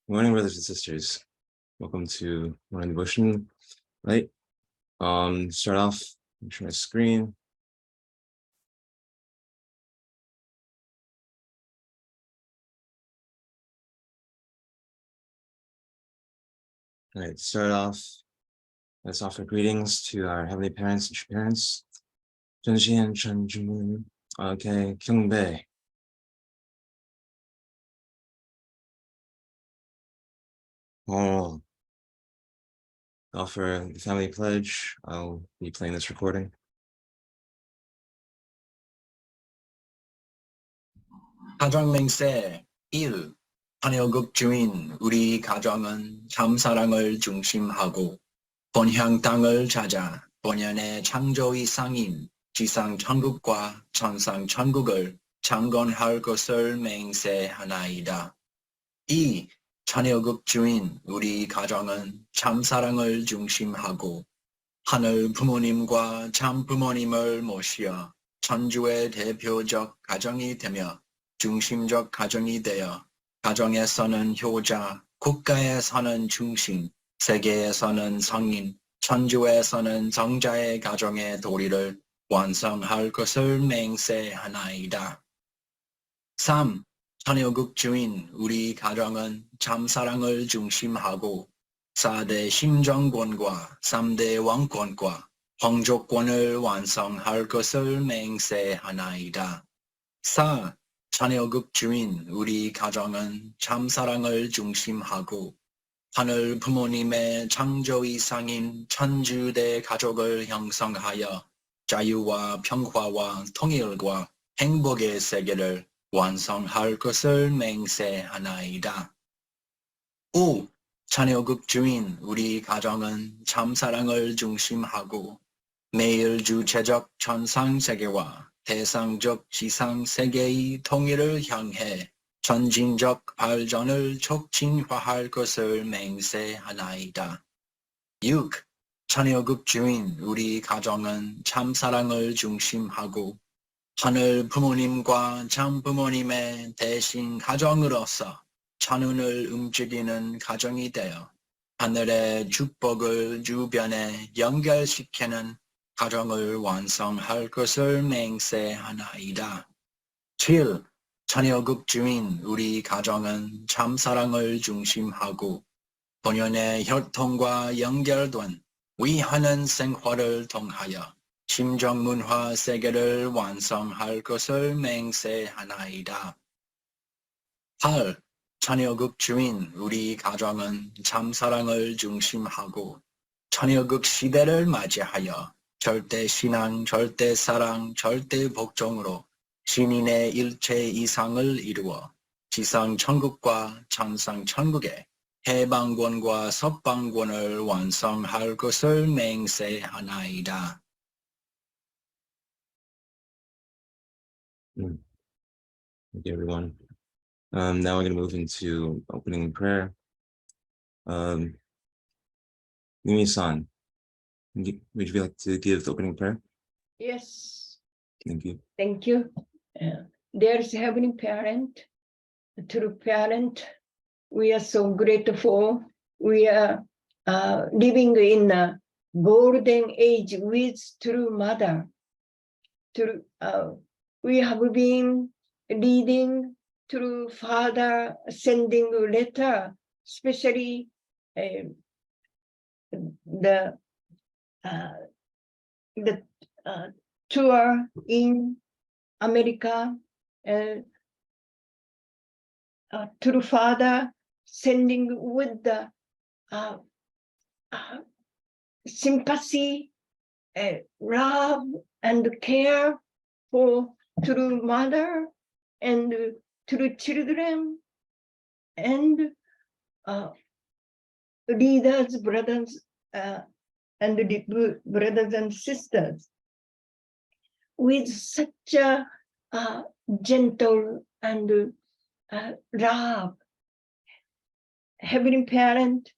Good morning, brothers and sisters. Welcome to Morning Devotion, right? Start off, share my screen. All right, start off. Let's offer greetings to our heavenly parents and parents. Zhenxian, Chenjun, okay, Kyungbei. Oh, offer the family pledge. I'll be playing this recording. 가정맹세 1. 한여극 주인 우리 가정은 참사랑을 중심하고 본향 땅을 찾아 본연의 창조의 상인 지상 천국과 천상 천국을 창건할 것을 맹세하나이다. 2. 찬여극 주인 우리 가정은 참사랑을 중심하고 하늘 부모님과 참 부모님을 모시어 천주의 대표적 가정이 되며 중심적 가정이 되어 가정에서는 효자, 국가에서는 중심, 세계에서는 성인, 천주에서는 성자의 가정의 도리를 완성할 것을 맹세하나이다. 3. 천여국 주인 우리 가정은 참사랑을 중심하고 4대 심정권과 3대 왕권과 황족권을 완성할 것을 맹세하나이다. 4. 천여국 주인 우리 가정은 참사랑을 중심하고 하늘 부모님의 창조 이상인 천주대 가족을 형성하여 자유와 평화와 통일과 행복의 세계를 완성할 것을 맹세하나이다. 5. 찬여국 주인 우리 가정은 참사랑을 중심하고 매일 주체적 천상세계와 대상적 지상세계의 통일을 향해 전진적 발전을 촉진화할 것을 맹세하나이다. 6. 찬여국 주인 우리 가정은 참사랑을 중심하고 하늘 부모님과 참 부모님의 대신 가정으로서 천운을 움직이는 가정이 되어 하늘의 축복을 주변에 연결시키는 가정을 완성할 것을 맹세하나이다. 7. 천여국 주인 우리 가정은 참사랑을 중심하고 본연의 혈통과 연결된 위하는 생활을 통하여 심정문화 세계를 완성할 것을 맹세하나이다. 8. 천여국 주인 우리 가정은 참사랑을 중심하고 천여국 시대를 맞이하여 절대 신앙, 절대 사랑, 절대 복종으로 신인의 일체 이상을 이루어 지상 천국과 천상 천국의 해방권과 석방권을 완성할 것을 맹세하나이다. Thank you, everyone. Now we're going to move into opening prayer. Mimi-san, would you like to give the opening prayer? Yes. Thank you. Thank you. Dearest Heavenly Parent, true parent, we are so grateful. We are living in a golden age with true mother. We have been reading through father sending a letter, especially the tour in America, through father sending with the sympathy, love and care for true mother and true children and leaders, brothers and brothers and sisters, with such a gentle and love. Heavenly Parent,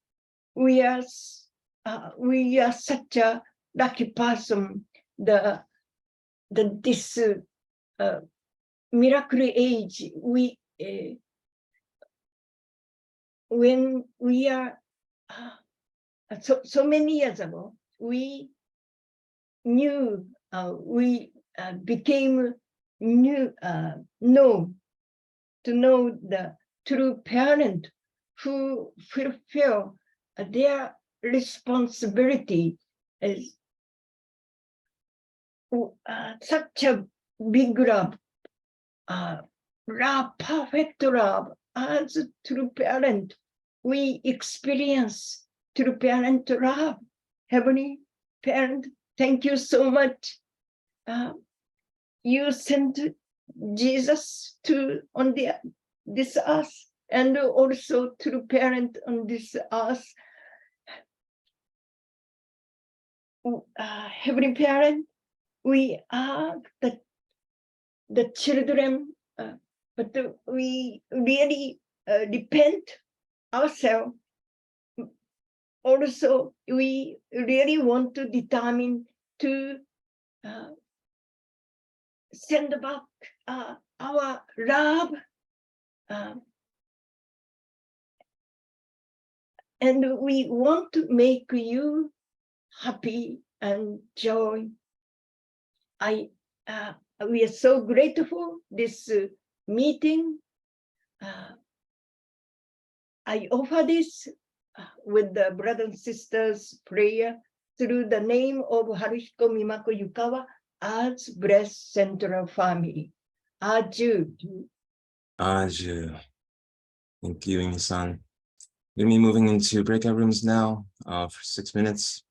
we are such a lucky person. This miracle age, we when we are so many years ago, we knew we became know the true parent who fulfill their responsibility as such a big love, perfect love as true parent. We experience true parent love. Heavenly Parent, thank you so much. You sent Jesus on this earth, and also true parent on this earth. Heavenly Parent, we are the children, but we really repent ourselves. Also, we really want to determine to send back our love, and we want to make you happy and joy. We are so grateful this meeting. I offer this with the brothers and sisters prayer through the name of Haruhiko Mimako Yukawa as Blessed Central Family. Adieu. Adieu. Thank you, Imi-san. We're gonna be moving into breakout rooms now for 6 minutes.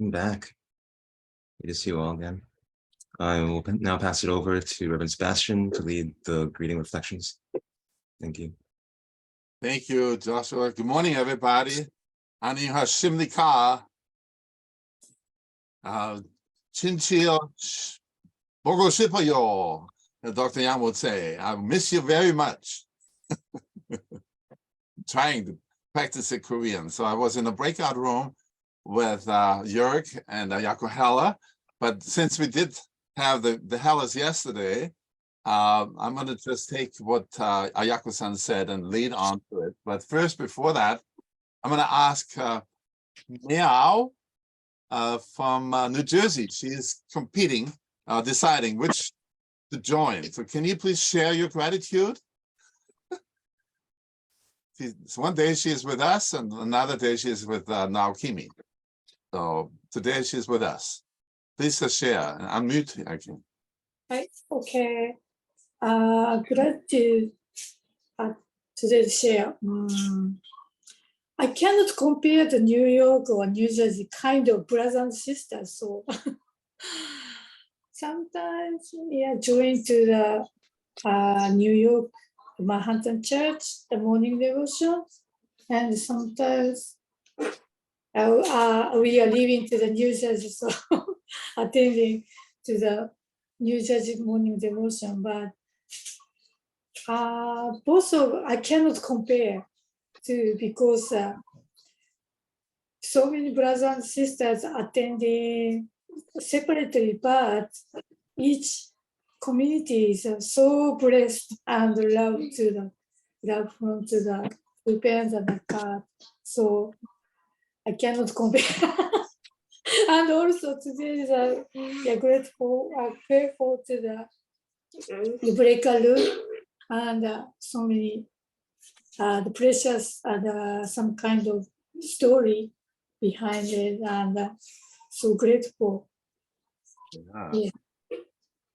I'm back. Good to see you all again. I will now pass it over to Reverend Sebastian to lead the greeting reflections. Thank you. Thank you, Joshua. Good morning, everybody. 안녕하십니까. 친치요 보고 싶어요. Dr. Yang would say, I miss you very much. Trying to practice in Korean. So I was in a breakout room with Jörg and Ayako Hella. But since we did have the Hellas yesterday, I'm going to just take what Ayako-san said and lead on to it. But first, before that, I'm going to ask Meow from New Jersey. She is competing, deciding which to join. So can you please share your gratitude? One day she is with us, and another day she is with Naokimi. So today she's with us. Please share and unmute. I can. Right. Okay. Gratitude today share. I cannot compare the New York or New Jersey kind of brothers and sisters. So sometimes we are joined to the New York Manhattan Church, the morning devotion, and sometimes we are living to the New Jersey, so attending to the New Jersey morning devotion. But both of I cannot compare to because so many brothers and sisters attending separately, but each community is so blessed and love from to the Philippines and the God. So I cannot compare. And also today is we are grateful to the breaker room and so many the precious and some kind of story behind it, and so grateful. Yeah.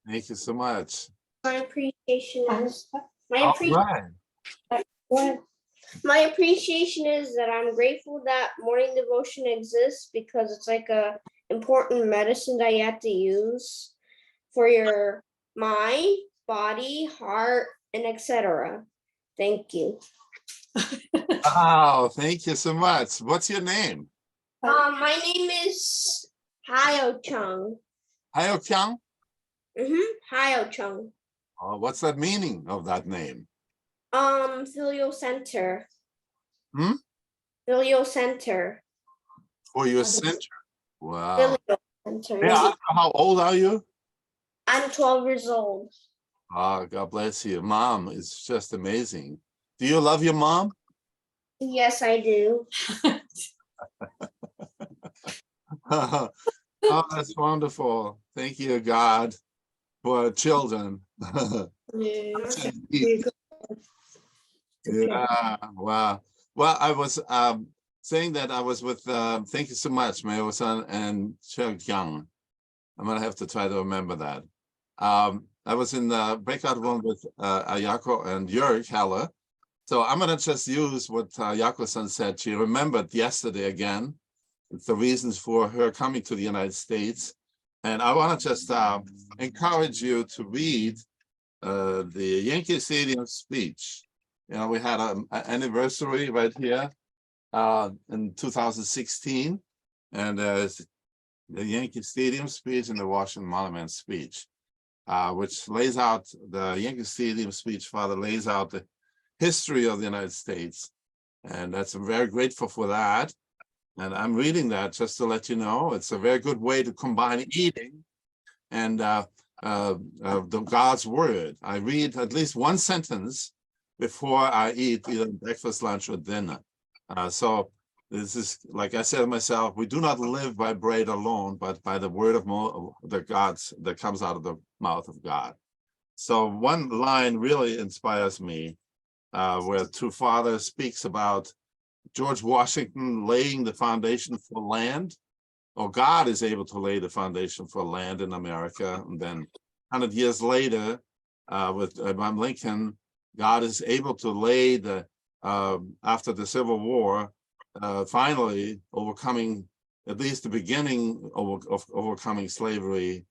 Thank you so much. My appreciation is Right. my appreciation is that I'm grateful that morning devotion exists because it's like a important medicine that you have to use for your mind, body, heart, and etc. Thank you. Wow, thank you so much. What's your name? My name is Hyo Chung. Hayo Kyang? Hyo Chung. Oh, what's that meaning of that name? Filial center. Hmm? Filial center. For your center. Wow. Filial center. May I ask, how old are you? I'm 12 years old. Oh, God bless you. Mom is just amazing. Do you love your mom? Yes, I do. Oh, that's wonderful. Thank you, God, for children. Yeah, wow. Well, I was saying that I was with, thank you so much, Mayo-san and Chug Young. I'm going to have to try to remember that. I was in the breakout room with Ayako and Jörg Haller. So I'm going to just use what Ayako-san said. She remembered yesterday again. It's the reasons for her coming to the United States. And I want to just encourage you to read the Yankee Stadium speech. You know, we had an anniversary right here in 2016. And the Yankee Stadium speech and the Washington Monument speech, which lays out the Yankee Stadium speech, Father lays out the history of the United States. And I'm very grateful for that. And I'm reading that just to let you know, it's a very good way to combine eating and the God's word. I read at least one sentence before I eat either breakfast, lunch, or dinner. So this is, like I said myself, we do not live by bread alone, but by the word of the gods that comes out of the mouth of God. So one line really inspires me, where True Father speaks about George Washington laying the foundation for land, or God is able to lay the foundation for land in America. And then 100 years later, with Abraham Lincoln, God is able to lay the, after the Civil War, finally overcoming at least the beginning of overcoming slavery,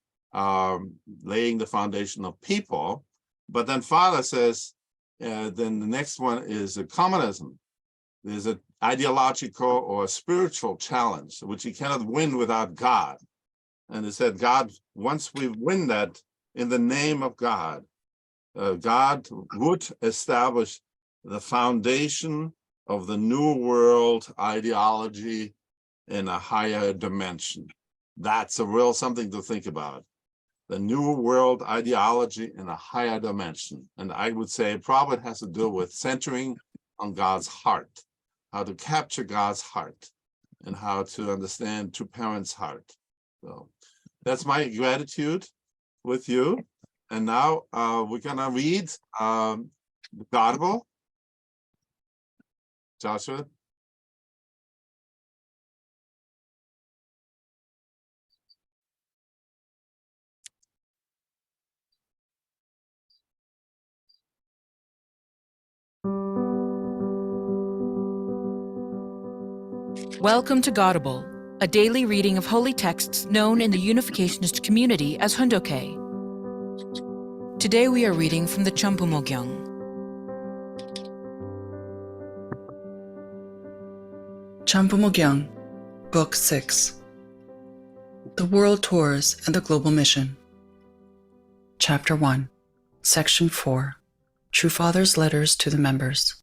laying the foundation of people. But then Father says, then the next one is communism. There's an ideological or spiritual challenge, which you cannot win without God. And it said, God, once we win that in the name of God, God would establish the foundation of the new world ideology in a higher dimension. That's a real something to think about. The new world ideology in a higher dimension. And I would say it probably has to do with centering on God's heart, how to capture God's heart, and how to understand two parents' heart. So that's my gratitude with you. And now we're gonna read the Gospel. Joshua. Welcome to Godable, a daily reading of holy texts known in the Unificationist community as Hundoke. Today we are reading from the Champumogyang. Champumogyang, Book 6. The World Tours and the Global Mission. Chapter 1, Section 4, True Father's Letters to the Members.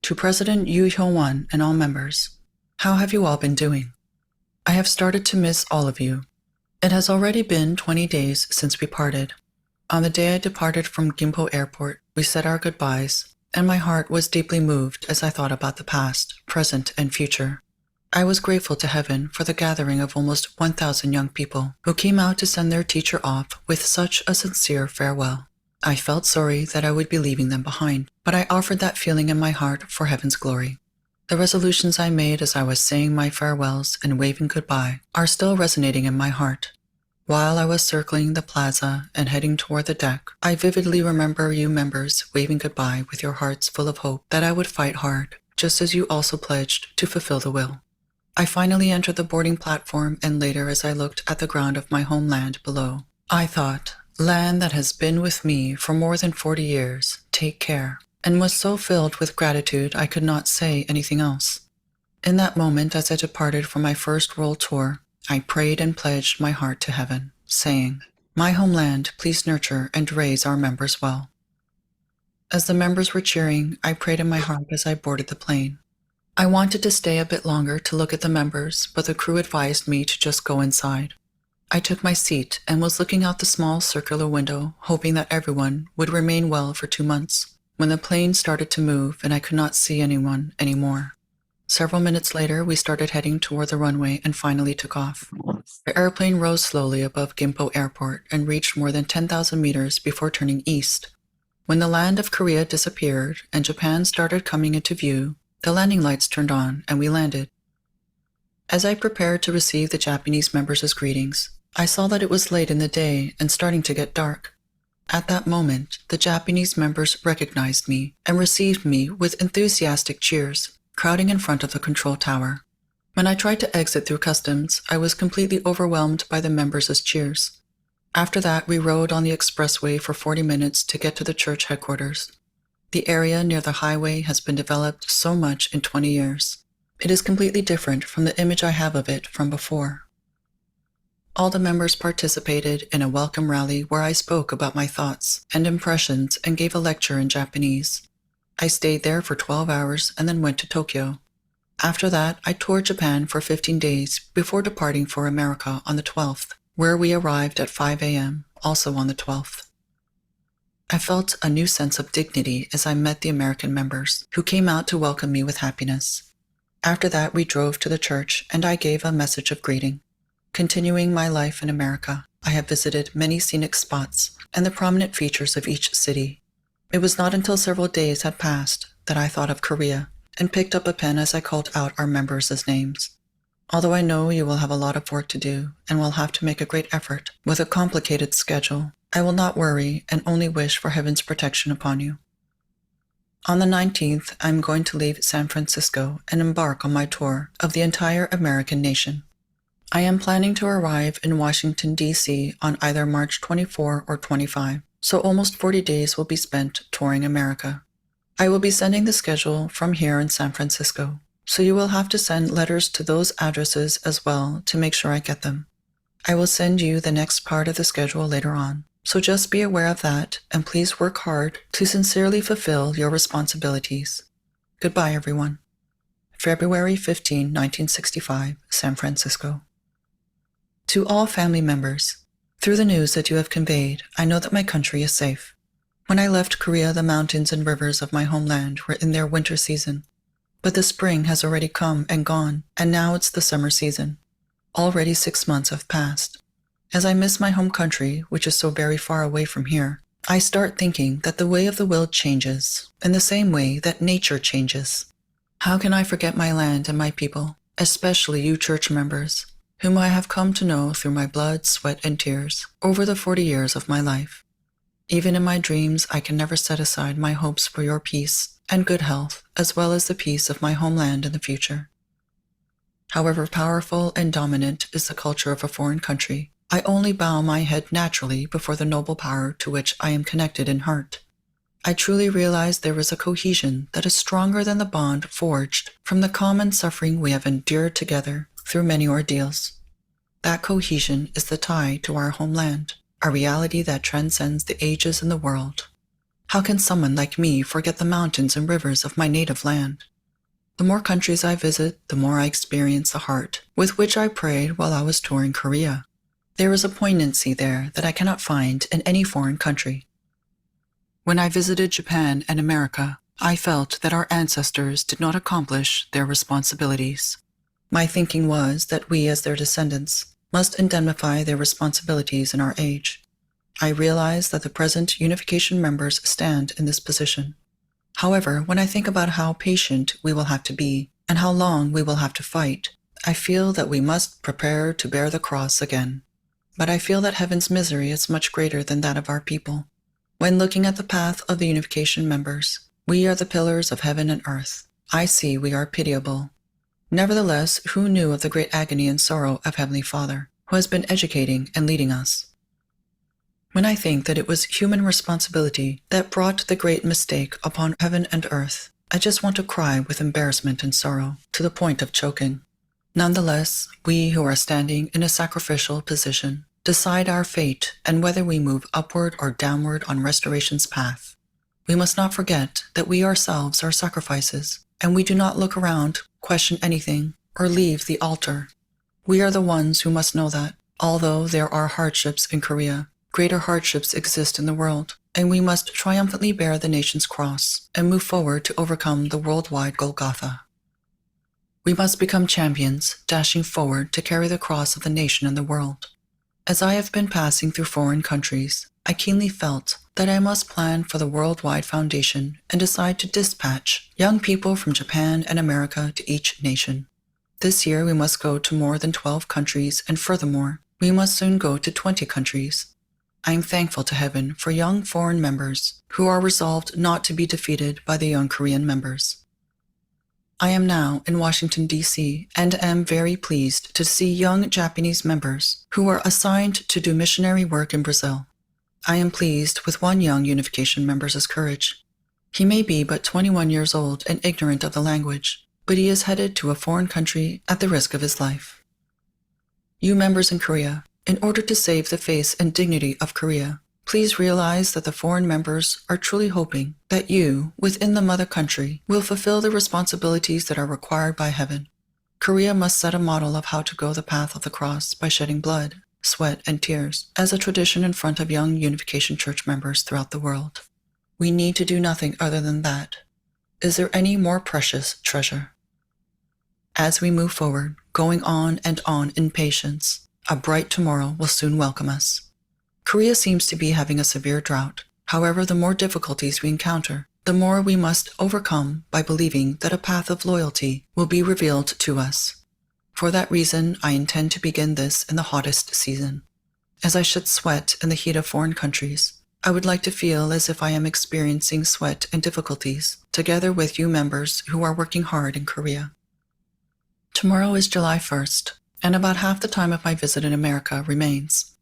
To President Yu Hyung-won and all members, how have you all been doing? I have started to miss all of you. It has already been 20 days since we parted. On the day I departed from Gimpo Airport, we said our goodbyes, and my heart was deeply moved as I thought about the past, present, and future. I was grateful to heaven for the gathering of almost 1,000 young people who came out to send their teacher off with such a sincere farewell. I felt sorry that I would be leaving them behind, but I offered that feeling in my heart for heaven's glory. The resolutions I made as I was saying my farewells and waving goodbye are still resonating in my heart. While I was circling the plaza and heading toward the deck, I vividly remember you members waving goodbye with your hearts full of hope that I would fight hard, just as you also pledged to fulfill the will. I finally entered the boarding platform, and later as I looked at the ground of my homeland below, I thought, land that has been with me for more than 40 years, take care, and was so filled with gratitude I could not say anything else. In that moment, as I departed for my first world tour, I prayed and pledged my heart to heaven, saying, my homeland, please nurture and raise our members well. As the members were cheering, I prayed in my heart as I boarded the plane. I wanted to stay a bit longer to look at the members, but the crew advised me to just go inside. I took my seat and was looking out the small circular window, hoping that everyone would remain well for 2 months, when the plane started to move and I could not see anyone anymore. Several minutes later, we started heading toward the runway and finally took off. The airplane rose slowly above Gimpo Airport and reached more than 10,000 meters before turning east. When the land of Korea disappeared and Japan started coming into view, the landing lights turned on and we landed. As I prepared to receive the Japanese members' greetings, I saw that it was late in the day and starting to get dark. At that moment, the Japanese members recognized me and received me with enthusiastic cheers, crowding in front of the control tower. When I tried to exit through customs, I was completely overwhelmed by the members' cheers. After that, we rode on the expressway for 40 minutes to get to the church headquarters. The area near the highway has been developed so much in 20 years. It is completely different from the image I have of it from before. All the members participated in a welcome rally where I spoke about my thoughts and impressions and gave a lecture in Japanese. I stayed there for 12 hours and then went to Tokyo. After that, I toured Japan for 15 days before departing for America on the 12th, where we arrived at 5 a.m., also on the 12th. I felt a new sense of dignity as I met the American members, who came out to welcome me with happiness. After that, we drove to the church and I gave a message of greeting. Continuing my life in America, I have visited many scenic spots and the prominent features of each city. It was not until several days had passed that I thought of Korea and picked up a pen as I called out our members as names. Although I know you will have a lot of work to do and will have to make a great effort with a complicated schedule, I will not worry and only wish for heaven's protection upon you. On the 19th, I'm going to leave San Francisco and embark on my tour of the entire American nation. I am planning to arrive in Washington, D.C. on either March 24 or 25, so almost 40 days will be spent touring America. I will be sending the schedule from here in San Francisco, so you will have to send letters to those addresses as well to make sure I get them. I will send you the next part of the schedule later on, so just be aware of that and please work hard to sincerely fulfill your responsibilities. Goodbye, everyone. February 15, 1965, San Francisco. To all family members, through the news that you have conveyed, I know that my country is safe. When I left Korea, the mountains and rivers of my homeland were in their winter season. But the spring has already come and gone, and now it's the summer season. Already 6 months have passed. As I miss my home country, which is so very far away from here, I start thinking that the way of the world changes, in the same way that nature changes. How can I forget my land and my people, especially you church members, whom I have come to know through my blood, sweat, and tears over the 40 years of my life. Even in my dreams, I can never set aside my hopes for your peace and good health, as well as the peace of my homeland in the future. However powerful and dominant is the culture of a foreign country, I only bow my head naturally before the noble power to which I am connected in heart. I truly realize there is a cohesion that is stronger than the bond forged from the common suffering we have endured together through many ordeals. That cohesion is the tie to our homeland, a reality that transcends the ages and the world. How can someone like me forget the mountains and rivers of my native land? The more countries I visit, the more I experience the heart with which I prayed while I was touring Korea. There is a poignancy there that I cannot find in any foreign country. When I visited Japan and America, I felt that our ancestors did not accomplish their responsibilities. My thinking was that we, as their descendants, must indemnify their responsibilities in our age. I realize that the present unification members stand in this position. However, when I think about how patient we will have to be and how long we will have to fight, I feel that we must prepare to bear the cross again. But I feel that heaven's misery is much greater than that of our people. When looking at the path of the unification members, we are the pillars of heaven and earth. I see we are pitiable. Nevertheless, who knew of the great agony and sorrow of Heavenly Father, who has been educating and leading us? When I think that it was human responsibility that brought the great mistake upon heaven and earth, I just want to cry with embarrassment and sorrow, to the point of choking. Nonetheless, we who are standing in a sacrificial position decide our fate and whether we move upward or downward on restoration's path. We must not forget that we ourselves are sacrifices, and we do not look around, question anything, or leave the altar. We are the ones who must know that, although there are hardships in Korea, greater hardships exist in the world, and we must triumphantly bear the nation's cross and move forward to overcome the worldwide Golgotha. We must become champions, dashing forward to carry the cross of the nation and the world. As I have been passing through foreign countries, I keenly felt that I must plan for the worldwide foundation and decide to dispatch young people from Japan and America to each nation. This year we must go to more than 12 countries, and furthermore, we must soon go to 20 countries. I am thankful to heaven for young foreign members who are resolved not to be defeated by the young Korean members. I am now in Washington, D.C., and am very pleased to see young Japanese members who are assigned to do missionary work in Brazil. I am pleased with one young unification member's courage. He may be but 21 years old and ignorant of the language, but he is headed to a foreign country at the risk of his life. You members in Korea, in order to save the face and dignity of Korea, please realize that the foreign members are truly hoping that you, within the mother country, will fulfill the responsibilities that are required by heaven. Korea must set a model of how to go the path of the cross by shedding blood, sweat, and tears as a tradition in front of young unification church members throughout the world. We need to do nothing other than that. Is there any more precious treasure? As we move forward, going on and on in patience, a bright tomorrow will soon welcome us. Korea seems to be having a severe drought. However, the more difficulties we encounter, the more we must overcome by believing that a path of loyalty will be revealed to us. For that reason, I intend to begin this in the hottest season. As I shed sweat in the heat of foreign countries, I would like to feel as if I am experiencing sweat and difficulties together with you members who are working hard in Korea. Tomorrow is July 1st, and about half the time of my visit in America remains.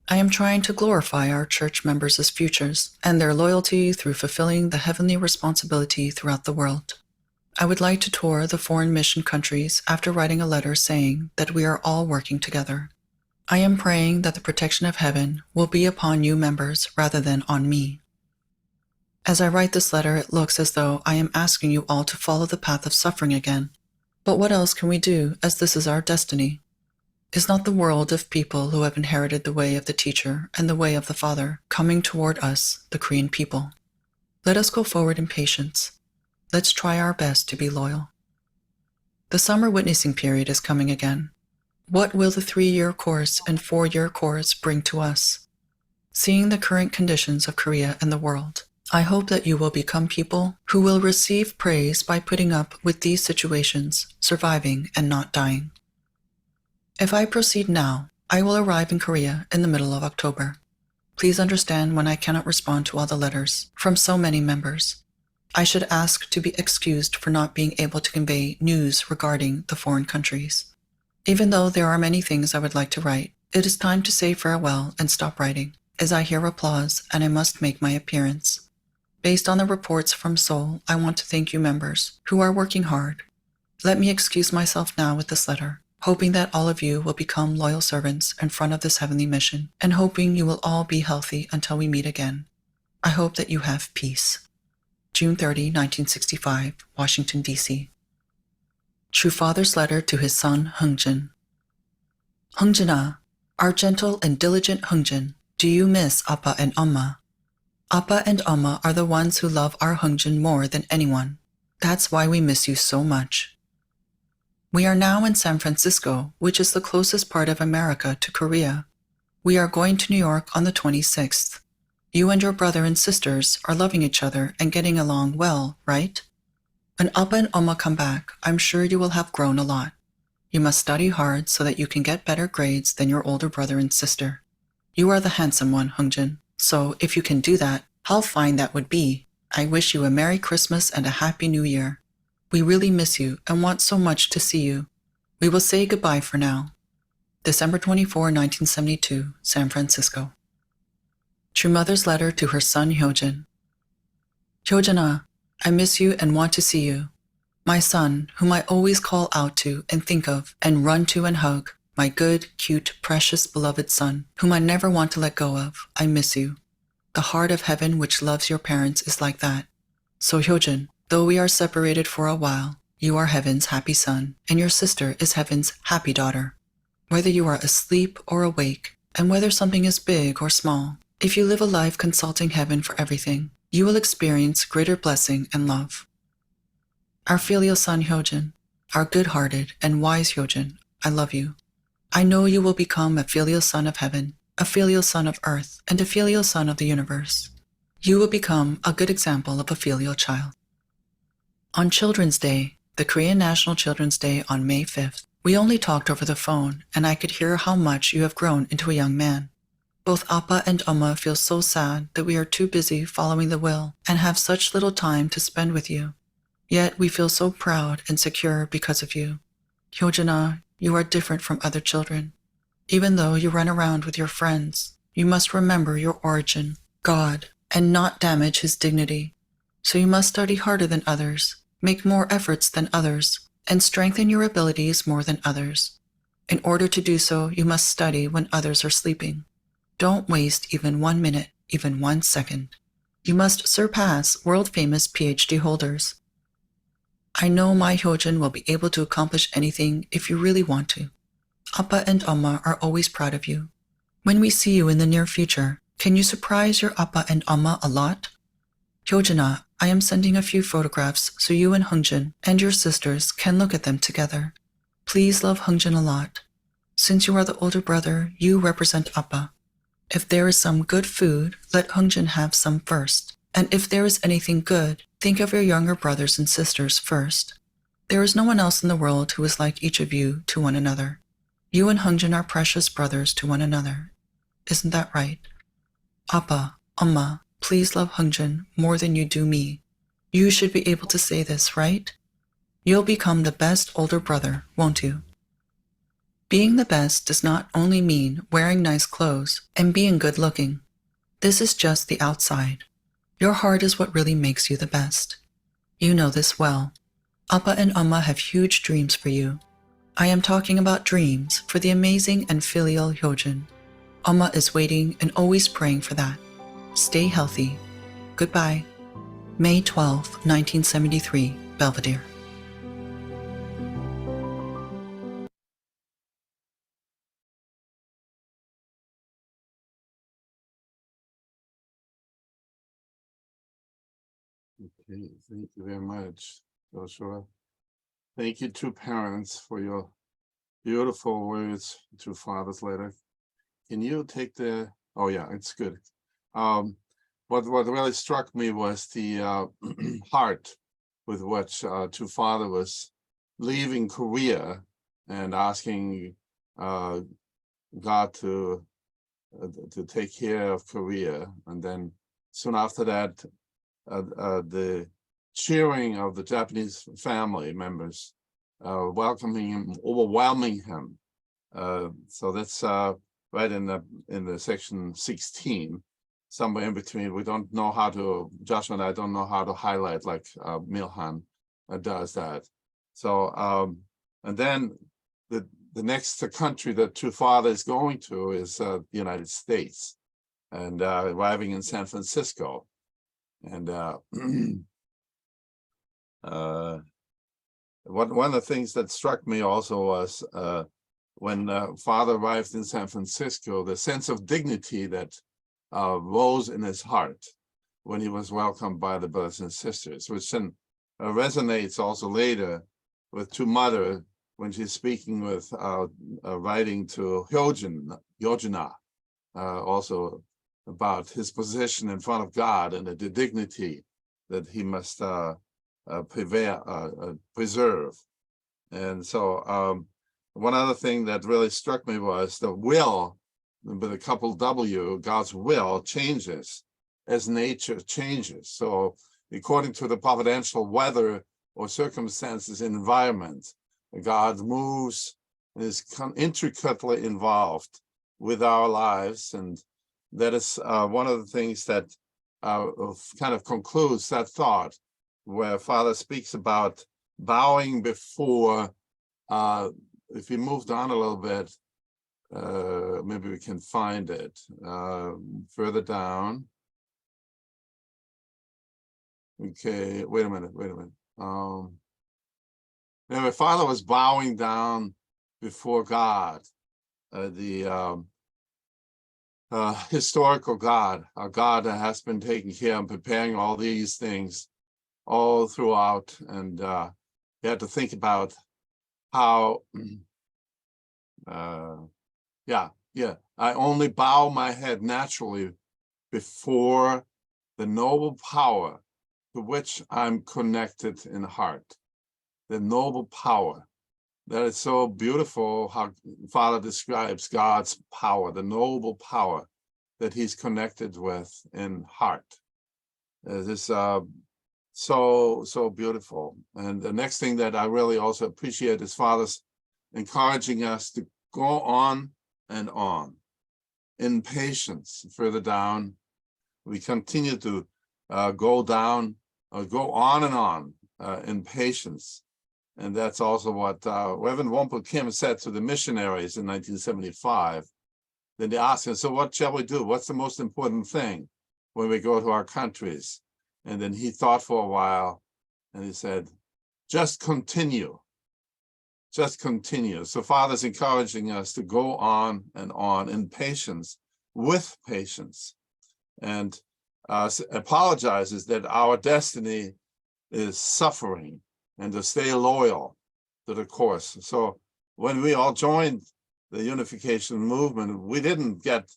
I am trying to glorify our church members' futures and their loyalty through fulfilling the heavenly responsibility throughout the world. I would like to tour the foreign mission countries after writing a letter saying that we are all working together. I am praying that the protection of heaven will be upon you members rather than on me. As I write this letter, it looks as though I am asking you all to follow the path of suffering again. But what else can we do, as this is our destiny? Is not the world of people who have inherited the way of the teacher and the way of the Father coming toward us, the Korean people? Let us go forward in patience. Let's try our best to be loyal. The summer witnessing period is coming again. What will the 3-year course and 4-year course bring to us? Seeing the current conditions of Korea and the world, I hope that you will become people who will receive praise by putting up with these situations, surviving and not dying. If I proceed now, I will arrive in Korea in the middle of October. Please understand when I cannot respond to all the letters from so many members. I should ask to be excused for not being able to convey news regarding the foreign countries. Even though there are many things I would like to write, it is time to say farewell and stop writing, as I hear applause and I must make my appearance. Based on the reports from Seoul, I want to thank you members who are working hard. Let me excuse myself now with this letter, hoping that all of you will become loyal servants in front of this heavenly mission, and hoping you will all be healthy until we meet again. I hope that you have peace. June 30, 1965, Washington, D.C. True Father's letter to his son, Hungjin. Hungjin-ah, our gentle and diligent Hungjin, do you miss Appa and Amma? Appa and Amma are the ones who love our Hungjin more than anyone. That's why we miss you so much. We are now in San Francisco, which is the closest part of America to Korea. We are going to New York on the 26th. You and your brother and sisters are loving each other and getting along well, right? When Appa and Amma come back, I'm sure you will have grown a lot. You must study hard so that you can get better grades than your older brother and sister. You are the handsome one, Hungjin, so if you can do that, how fine that would be. I wish you a Merry Christmas and a Happy New Year. We really miss you and want so much to see you. We will say goodbye for now. December 24, 1972, San Francisco. True Mother's letter to her son Hyojin. Hyojin-ah, I miss you and want to see you. My son, whom I always call out to and think of and run to and hug, my good, cute, precious, beloved son, whom I never want to let go of, I miss you. The heart of heaven which loves your parents is like that. So Hyojin, though we are separated for a while, you are heaven's happy son, and your sister is heaven's happy daughter. Whether you are asleep or awake, and whether something is big or small, if you live a life consulting heaven for everything, you will experience greater blessing and love. Our filial son Hyojin, our good-hearted and wise Hyojin, I love you. I know you will become a filial son of heaven, a filial son of earth, and a filial son of the universe. You will become a good example of a filial child. On Children's Day, the Korean National Children's Day on May 5th, we only talked over the phone, and I could hear how much you have grown into a young man. Both Appa and Amma feel so sad that we are too busy following the will and have such little time to spend with you. Yet we feel so proud and secure because of you. Hyojin-ah, you are different from other children. Even though you run around with your friends, you must remember your origin, God, and not damage his dignity. So you must study harder than others, make more efforts than others, and strengthen your abilities more than others. In order to do so, you must study when others are sleeping. Don't waste even 1 minute, even 1 second. You must surpass world-famous PhD holders. I know my Hyojin will be able to accomplish anything if you really want to. Appa and Amma are always proud of you. When we see you in the near future, can you surprise your Appa and Amma a lot? Hyojin-ah, I am sending a few photographs so you and Hungjin and your sisters can look at them together. Please love Hungjin a lot. Since you are the older brother, you represent Appa. If there is some good food, let Hungjin have some first. And if there is anything good, think of your younger brothers and sisters first. There is no one else in the world who is like each of you to one another. You and Hungjin are precious brothers to one another. Isn't that right? Appa, Amma, please love Hungjin more than you do me. You should be able to say this, right? You'll become the best older brother, won't you? Being the best does not only mean wearing nice clothes and being good looking. This is just the outside. Your heart is what really makes you the best. You know this well. Appa and Amma have huge dreams for you. I am talking about dreams for the amazing and filial Hyojin. Amma is waiting and always praying for that. Stay healthy. Goodbye. May 12, 1973, Belvedere. Okay, thank you very much, Joshua. Thank you to parents for your beautiful words to father's letter. Can you take the, oh yeah, it's good. What really struck me was the heart with which to father was leaving Korea and asking God to take care of Korea. And then soon after that, the cheering of the Japanese family members, welcoming him, overwhelming him. So that's right in the section 16, somewhere in between. We don't know how to, Joshua and I don't know how to highlight like Milhan does that. So, and then the next country that True Father is going to is the United States, and arriving in San Francisco. And one of the things that struck me also was when Father arrived in San Francisco, the sense of dignity that rose in his heart when he was welcomed by the brothers and sisters, which then resonates also later with to Mother when she's speaking with writing to Hyojina, also about his position in front of God and the dignity that he must preserve. And so one other thing that really struck me was the will, with a couple W, God's will changes as nature changes. So according to the providential weather or circumstances and environment, God moves and is intricately involved with our lives. And that is one of the things that kind of concludes that thought, where Father speaks about bowing before, if you moved on a little bit, maybe we can find it further down. Okay, wait a minute. Anyway, Father was bowing down before God, the historical God, a God that has been taking care and preparing all these things all throughout. And you had to think about how, I only bow my head naturally before the noble power to which I'm connected in heart. The noble power. That is so beautiful how Father describes God's power, the noble power that he's connected with in heart. This so beautiful. And the next thing that I really also appreciate is Father's encouraging us to go on and on in patience. Further down, we continue to go on and on in patience. And that's also what Reverend Wompo Kim said to the missionaries in 1975. Then they asked him, so what shall we do? What's the most important thing when we go to our countries? And then he thought for a while and he said, just continue. Just continue. So Father's encouraging us to go on and on in patience, with patience, and apologizes that our destiny is suffering and to stay loyal to the course. So when we all joined the unification movement, we didn't get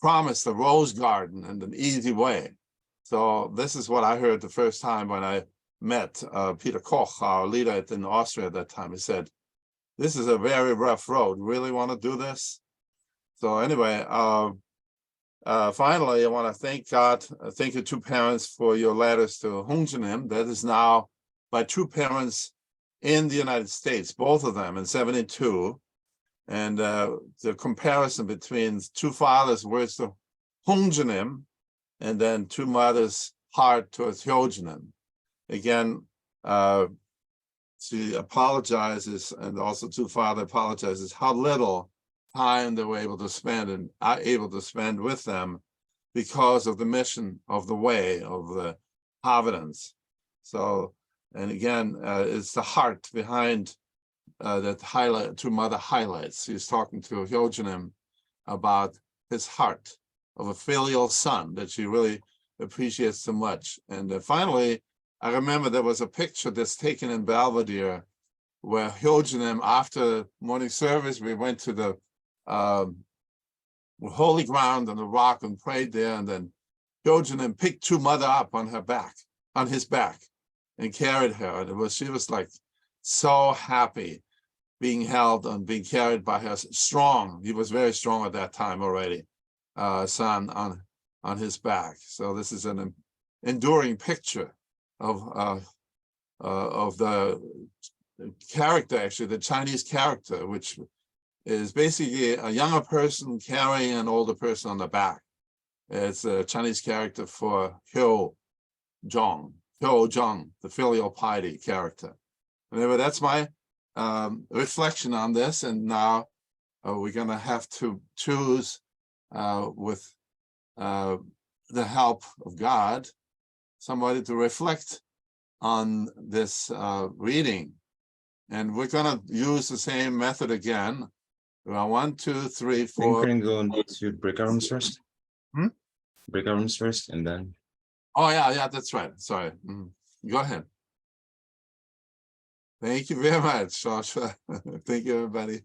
promised a rose garden and an easy way. So this is what I heard the first time when I met Peter Koch, our leader in Austria at that time. He said, this is a very rough road. Really want to do this? So anyway, finally, I want to thank God, thank you two parents for your letters to Hongjinim. That is now by two parents in the United States, both of them in 72. And the comparison between two fathers' words to Hongjinim and then two mothers' heart towards Hyojinim. Again, she apologizes, and also two father apologizes how little time they were able to spend and are able to spend with them because of the mission of the way of the providence. So, and again, it's the heart behind that highlight, two mother highlights. He's talking to Hyojinim about his heart of a filial son that she really appreciates so much. And finally, I remember there was a picture that's taken in Belvedere where Hyojinim, after morning service, we went to the holy ground on the rock and prayed there, and then Hyojinim picked two mother up on her back, on his back, and carried her. And she was like so happy being held and being carried by her strong. He was very strong at that time already, son on his back. So this is an enduring picture of the character, actually, the Chinese character, which is basically a younger person carrying an older person on the back. It's a Chinese character for Hyo Jong, the filial piety character. Anyway, that's my reflection on this. And now we're going to have to choose with the help of God, somebody to reflect on this reading. And we're going to use the same method again. 1, 2, 3, 4. We can go to break our rooms first. Break our rooms first, and then. Oh, yeah, that's right. Sorry. Go ahead. Thank you very much, Joshua. Thank you, everybody.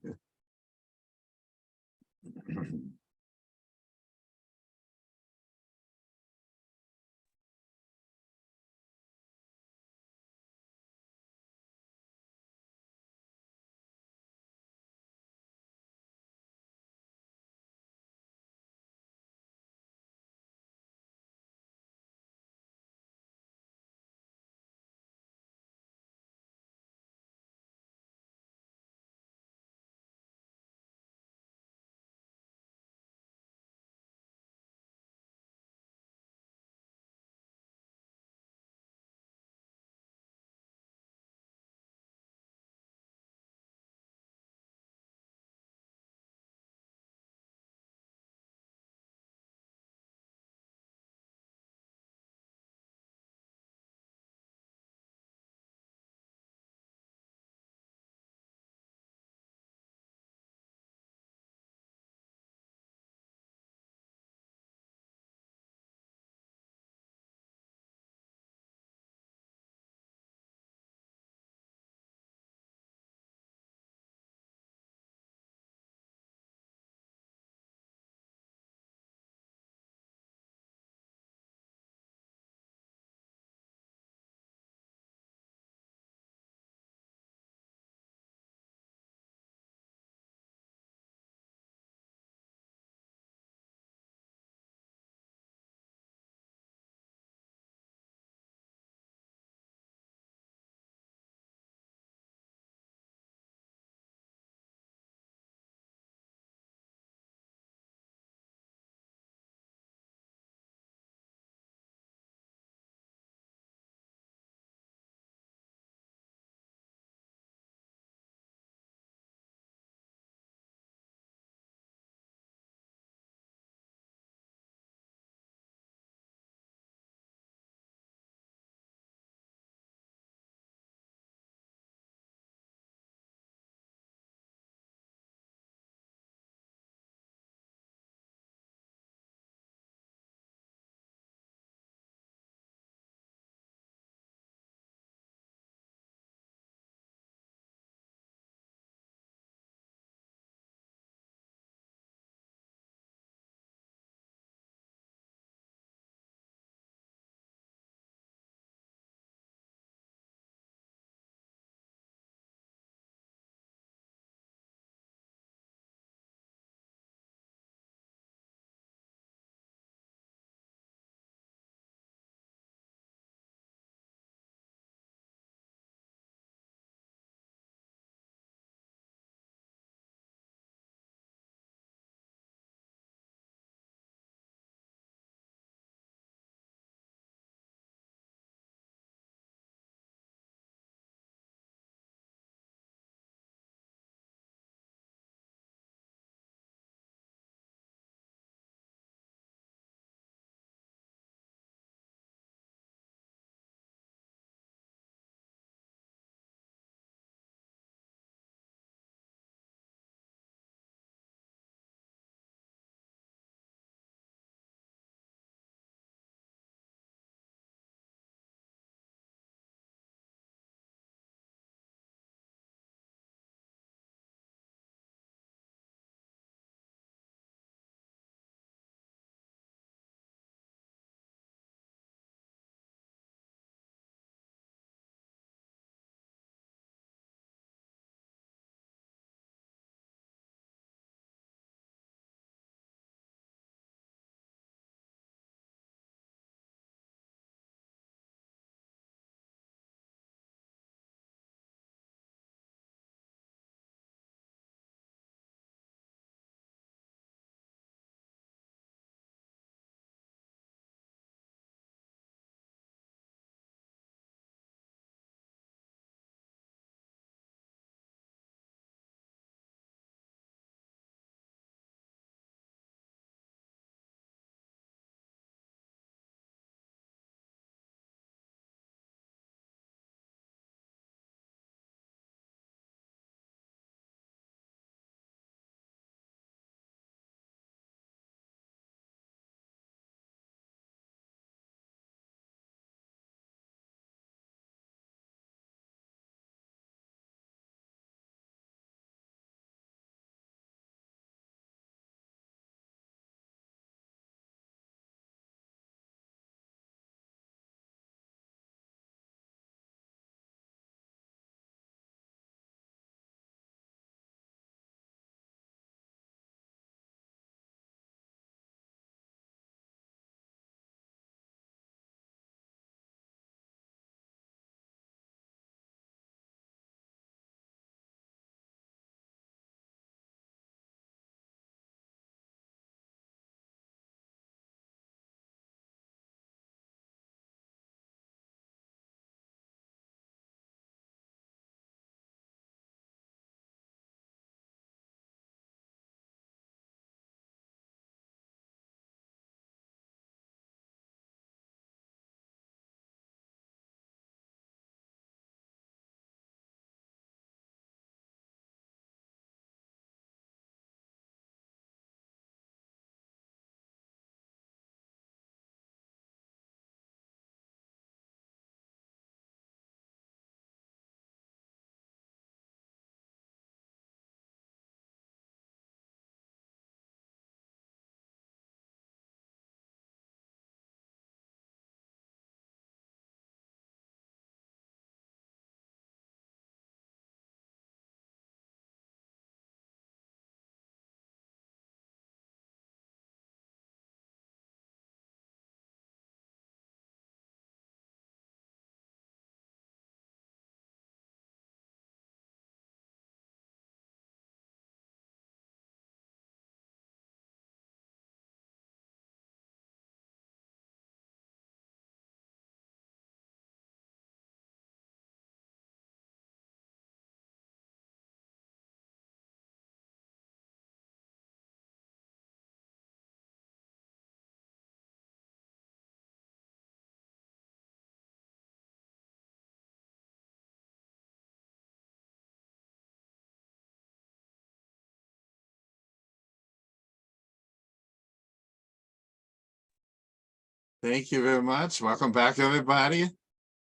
Thank you very much. Welcome back, everybody.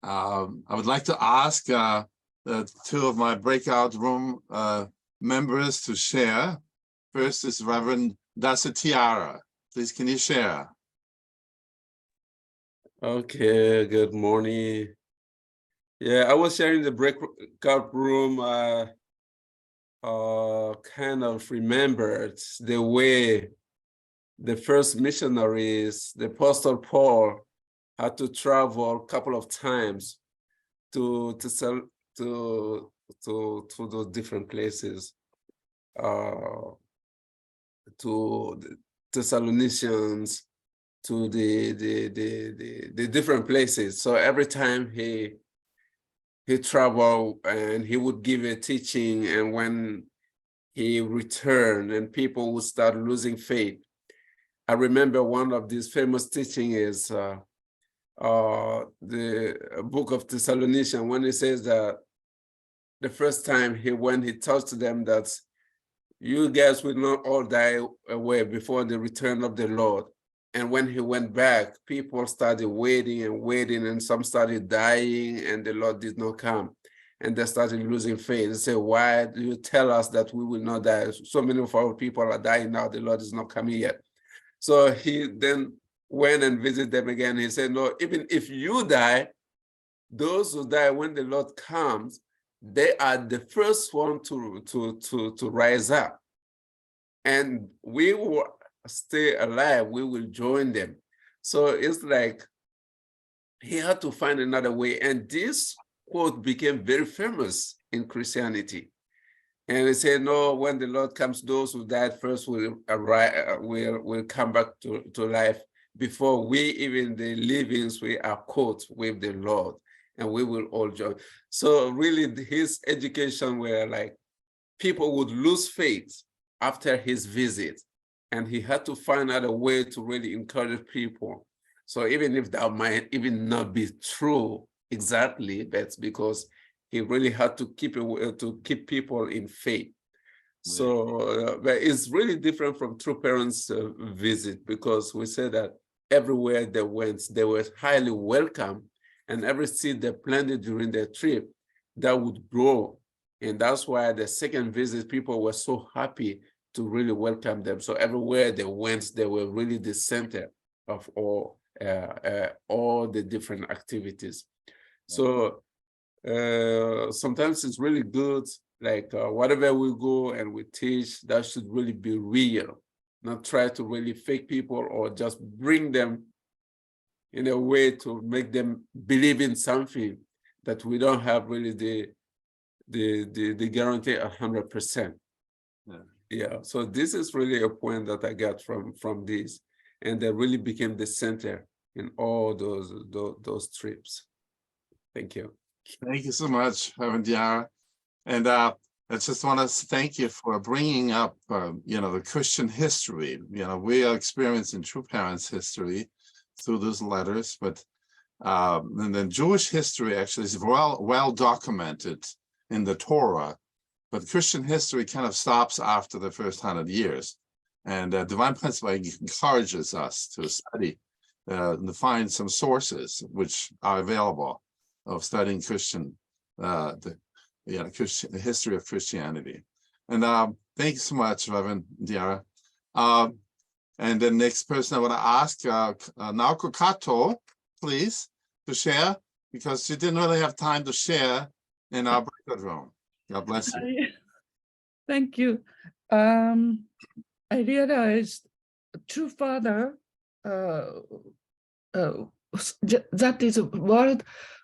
I would like to ask the two of my breakout room members to share. First is Reverend Dasatiara. Please, can you share? Okay, good morning. Yeah, I was sharing the breakout room. Kind of remembered the way the first missionaries, the Apostle Paul, had to travel a couple of times to those different places, to the Thessalonians, to the different places. So every time he traveled and he would give a teaching, and when he returned and people would start losing faith. I remember one of these famous teaching is the book of Thessalonians, when he says that the first time he went, he talked to them that you guys will not all die away before the return of the Lord. And when he went back, people started waiting and waiting, and some started dying, and the Lord did not come. And they started losing faith. They said, why do you tell us that we will not die? So many of our people are dying now, the Lord is not coming yet. So he then went and visited them again. He said, no, even if you die, those who die when the Lord comes, they are the first one to rise up. And we will stay alive, we will join them. So it's like he had to find another way. And this quote became very famous in Christianity. And he said, no, when the Lord comes, those who died first will come back to life before we, even the livings, we are caught with the Lord, and we will all join. So really his education were like, people would lose faith after his visit, and he had to find out a way to really encourage people. So even if that might even not be true exactly, that's because he really had to keep people in faith. So but it's really different from True Parents' visit, because we say that everywhere they went, they were highly welcome, and every seed they planted during their trip, that would grow. And that's why the second visit, people were so happy to really welcome them. So everywhere they went, they were really the center of all the different activities. So sometimes it's really good, like whatever we go and we teach, that should really be real, not try to really fake people or just bring them in a way to make them believe in something that we don't have really the guarantee 100%. Yeah, so this is really a point that I got from this, and that really became the center in all those trips. Thank you. Thank you so much, Reverend Yara. And I just want to thank you for bringing up, the Christian history. We are experiencing True Parents history through those letters, but and then Jewish history actually is well documented in the Torah, but Christian history kind of stops after the first 100 years. And Divine Principle encourages us to study and find some sources which are available of studying Christian, the history of Christianity. And thank you so much, Reverend Diara. And the next person I want to ask, Naoko Kato, please, to share, because she didn't really have time to share in our breakout room. God bless you. Thank you. I realized True Father, that is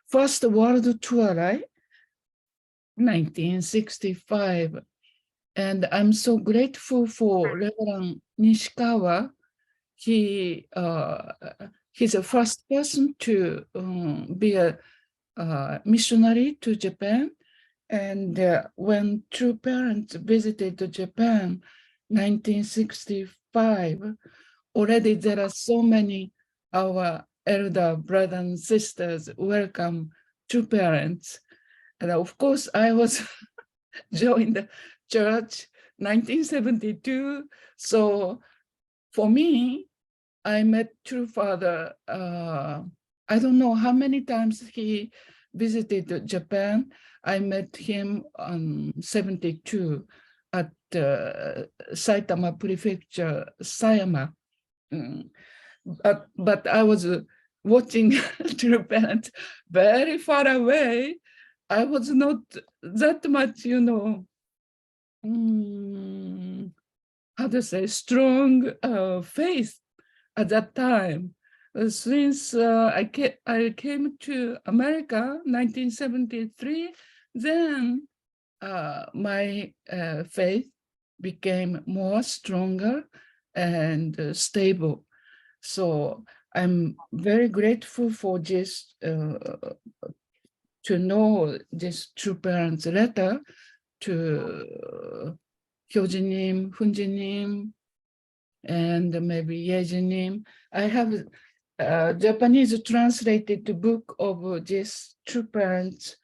first world tour, right? 1965. And I'm so grateful for Reverend Nishikawa. He's the first person to be a missionary to Japan. And when True Parents visited Japan, 1965, already there are so many our elder brothers and sisters welcome True Parents. And of course, I was joined the church 1972. So for me, I met true father. I don't know how many times he visited Japan. I met him on 72 at Saitama Prefecture, Sayama. But I was watching true parent very far away. I was not that much, how to say, strong faith at that time. Since I came to America, 1973, then my faith became more stronger and stable. So I'm very grateful for this, to know this true parents letter to Hyojinim, Hunjinim, and maybe Yejinim. I have Japanese translated book of this true parents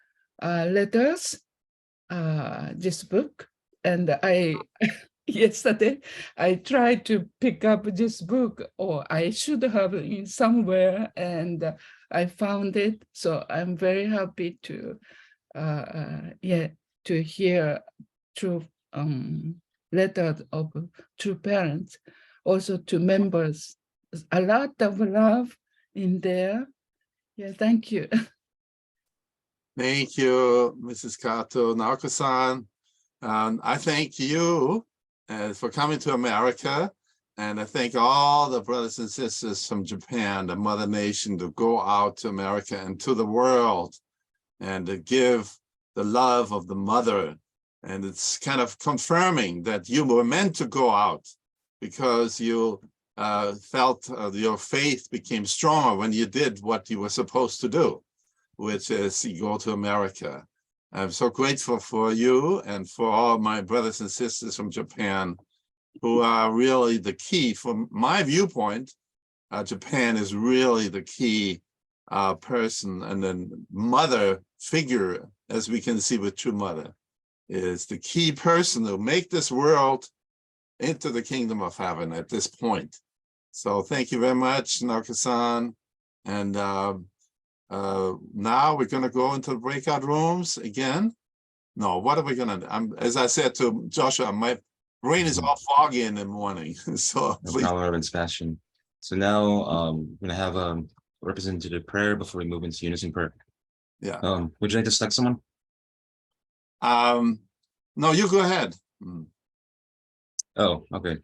letters, this book, and yesterday I tried to pick up this book, or I should have in somewhere, and I found it. So I'm very happy to to hear true letters of true parents, also to members. A lot of love in there. Yeah, thank you. Thank you, Mrs. Kato. Naoko-san, I thank you for coming to America, and I thank all the brothers and sisters from Japan, the mother nation, to go out to America and to the world and to give the love of the mother. And it's kind of confirming that you were meant to go out because you felt your faith became stronger when you did what you were supposed to do, which is you go to America. I'm so grateful for you and for all my brothers and sisters from Japan, who are really the key. From my viewpoint, Japan is really the key person, and then mother figure, as we can see with True Mother, is the key person to make this world into the kingdom of heaven at this point. So thank you very much, Naoko-san. And now we're going to go into the breakout rooms again. No, what are we going to do? As I said to Joshua, my brain is all foggy in the morning. So please. Sebastian. So now we're going to have a representative prayer before we move into unison prayer. Yeah. Would you like to select someone? No, you go ahead. Oh, okay.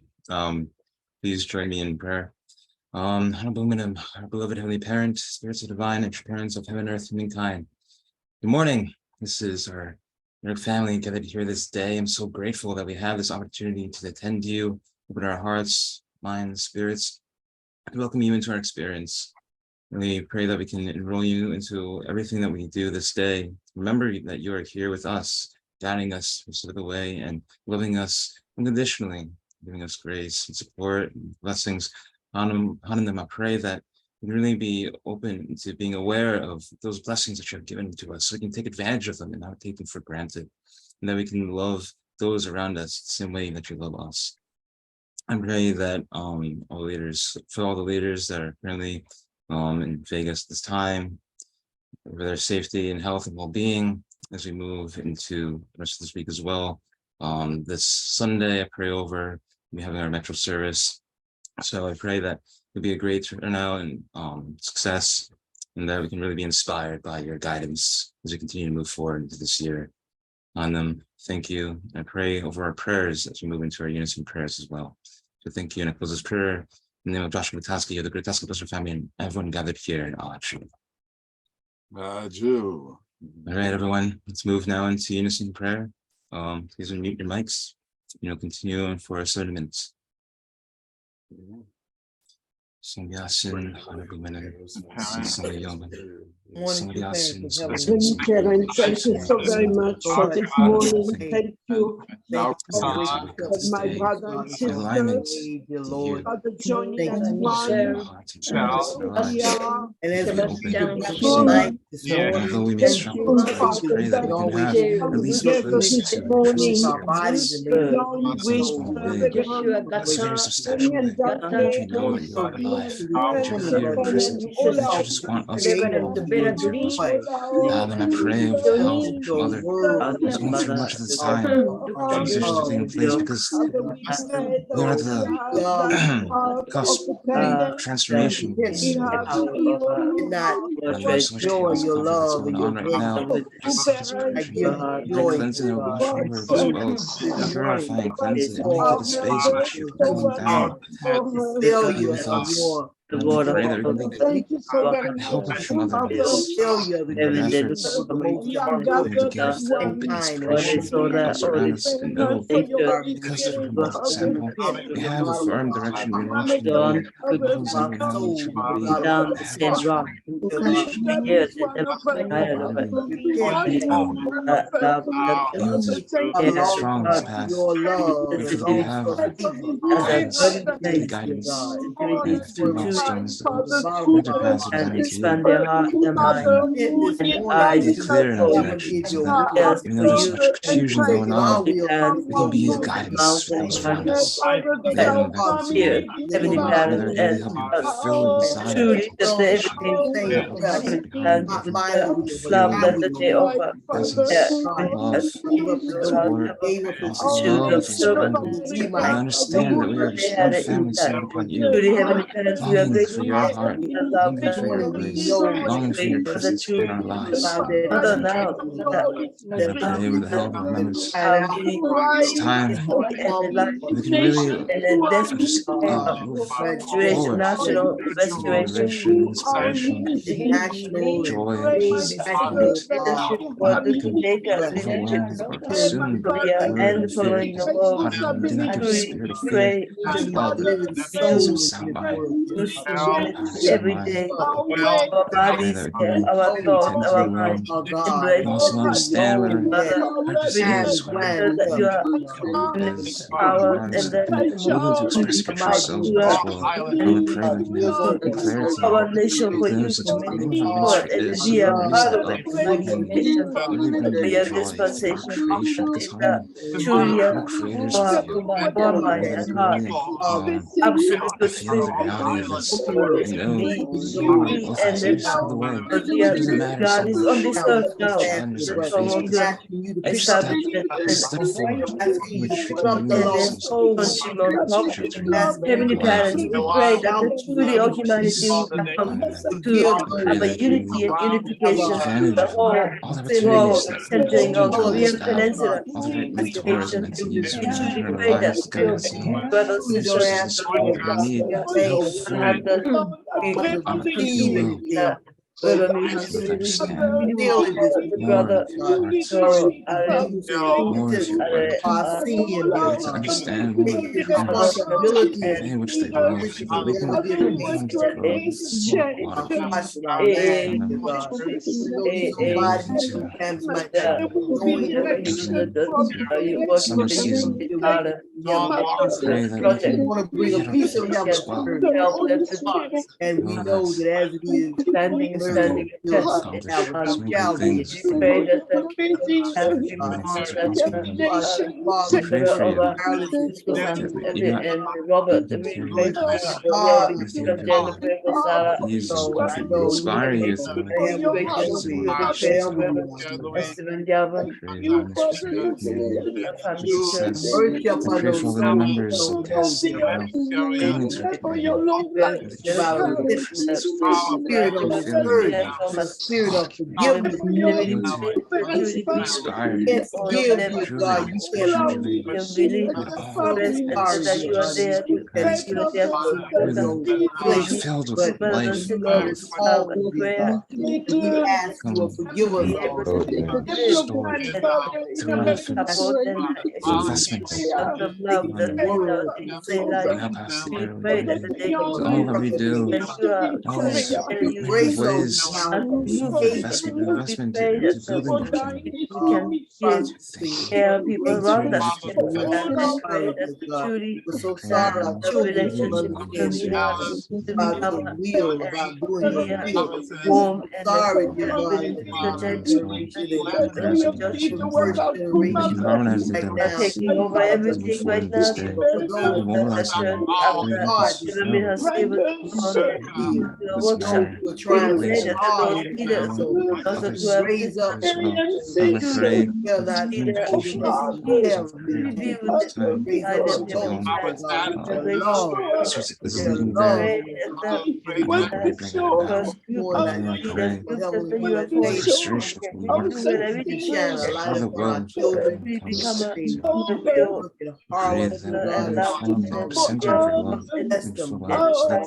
Please join me in prayer. Honorable our beloved Heavenly Parent, spirits of divine, and parents of heaven, earth, and mankind. Good morning. This is our family gathered here this day. I'm so grateful that we have this opportunity to attend you, open our hearts, minds, spirits, and welcome you into our experience. And we pray that we can enroll you into everything that we do this day. Remember that you are here with us, guiding us most of the way and loving us unconditionally, giving us grace and support and blessings on them. I pray that we can really be open to being aware of those blessings that you have given to us, so we can take advantage of them and not take them for granted, and that we can love those around us the same way that you love us. I pray that all leaders, for all the leaders that are currently in Vegas this time, for their safety and health and well-being as we move into the rest of this week as well. This Sunday, I pray over, we having our metro service. So I pray that it'll be a great turnout and success, and that we can really be inspired by your guidance as we continue to move forward into this year. On them, thank you. I pray over our prayers as we move into our unison prayers as well. So thank you, and I close this prayer in the name of Joshua Mataski, the Great Task Pastor family, and everyone gathered here in Alachu. Jew. All right, everyone, let's move now into unison prayer. Please unmute your mics. Continue on for 7 minutes. Singyasin, Hanagumanan, Sisayyaman, somebody else who's Heavenly Parents, thank you so very much for this morning. Thank you Now, for my brother and sister, Father joining us one. And as although we may struggle at times, pray that we can have at least closer to the Christian spirit. It's a very substantial way. That you know that you are alive, that you're here and present, that you just want us to go into your bosom. And I pray with the help of Mother, who's going through much of this time, transitions are taking place because we are the cusp of transformation. And there's so much chaos and conflict that's going on right now. Great cleansing and washing over this world, purifying, cleansing, and making the space in which you're cooling down. Be with us. And we pray that we can help from others in their efforts to give hope and inspiration that surround us and know because of her moral example, we have a firm direction in which we know those that we know should be down the same rock. Yes, be strong in this path. If we have guidance through milestones, and expand their heart, their mind, and eyes be clear in our directions. Even though there's so much confusion going on, we can be the guidance for those around us. here, Heavenly Parent, and truly that everything love that they offer. I understand that we are just one family centered upon you, longing for your heart, longing for your grace, longing for your presence in our lives. And I pray with the help of members, it's time we can really just move forward. National restoration, Inspiration, joy, and peace, not become overwhelmed or consumed and following the law, do not give a spirit of fear, of love, because of sound mind, every day, our bodies, our thoughts, our minds, and also understand what our purpose is, that you are power and willing to express yourselves in this world. And we pray that we can have clarity, our nation for you glimpse into what the meaning of our Lord, ministry and is, we are what it part is of that the and nation, really bring we you are joy dispensation, to our creation, because truly we're creators of you. one mind and heart, absolute I feel the reality of this. I know me, you are both and every step of the way. but we It are, doesn't matter God is on this earth now, challenges are so faced long with each step, establishment step forward, in which we can and really then consumer scripture through Heavenly Parents, we pray that the truly of humanity will come to have a unity and unification advantage the of whole all the opportunities that centering on Korean now, Peninsula all the great mentors and mentees who we have truly turned pray our that lives, guidance, and brothers and resources and sisters support we need to help form your will. brother To understand the more brother of your heart, more of your word, to understand more of your plans, the way in which they move, so that we can come to the throne with this water, and be able to enter summer season. Pray that we can get our prayers as well. and Know that standing and standing accomplish so many great things. we pray that the Many things are possible. We pray for you. and Robert, Thank we you, pray with you, people. Please inspire you through Esteban Galvin, success. I pray for all the new members and guests that are now coming to our inspired, truly, that you are there to parents' you know, they have to Hear them be filled with life, growth, We ask you to forgive us all. restored, triumphant, investments. Now pass the to all that we do, all these ways investment into building the community. People around us. Truly, we're so sorry. Our children don't understand about your will, about doing your will. Warm and Sorry, dear God, that the generation the first generation Harmonize right them, now. taking over everything right now. For those mobilize them, hard, We're trying to hard to raise up I'm afraid communication is leading them. Frustration from the work of the world create them from the center of your love and full out, so that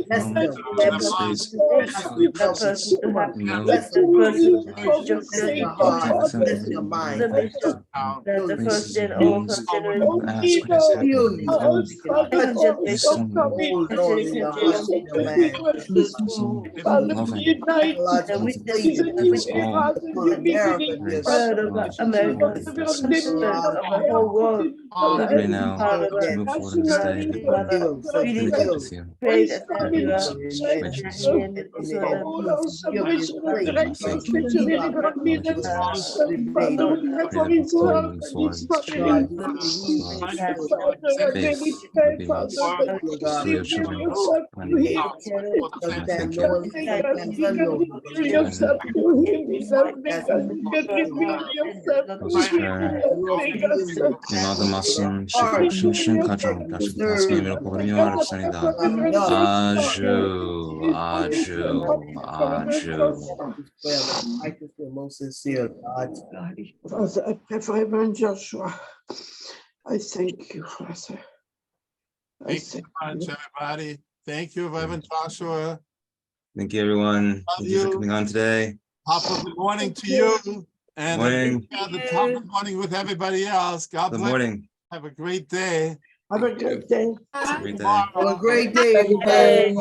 those that roam the space feel your presence, know that places and names, ask what has happened, and tell them you still know, loving, it's all grace, love, Whole world. right now, to move forward in this day, really good with you. Thank you. Most sincere, God. Father, I pray for Reverend Joshua. I thank you, Father. Thank you much, everybody. Thank you, Reverend Joshua. Thank you, everyone. Thank you for coming on today. Top of the morning to you. And morning. At the top of the morning with everybody else. God bless. Morning. Have a great day. Have a great day. Have a great day. Have a great day, everybody.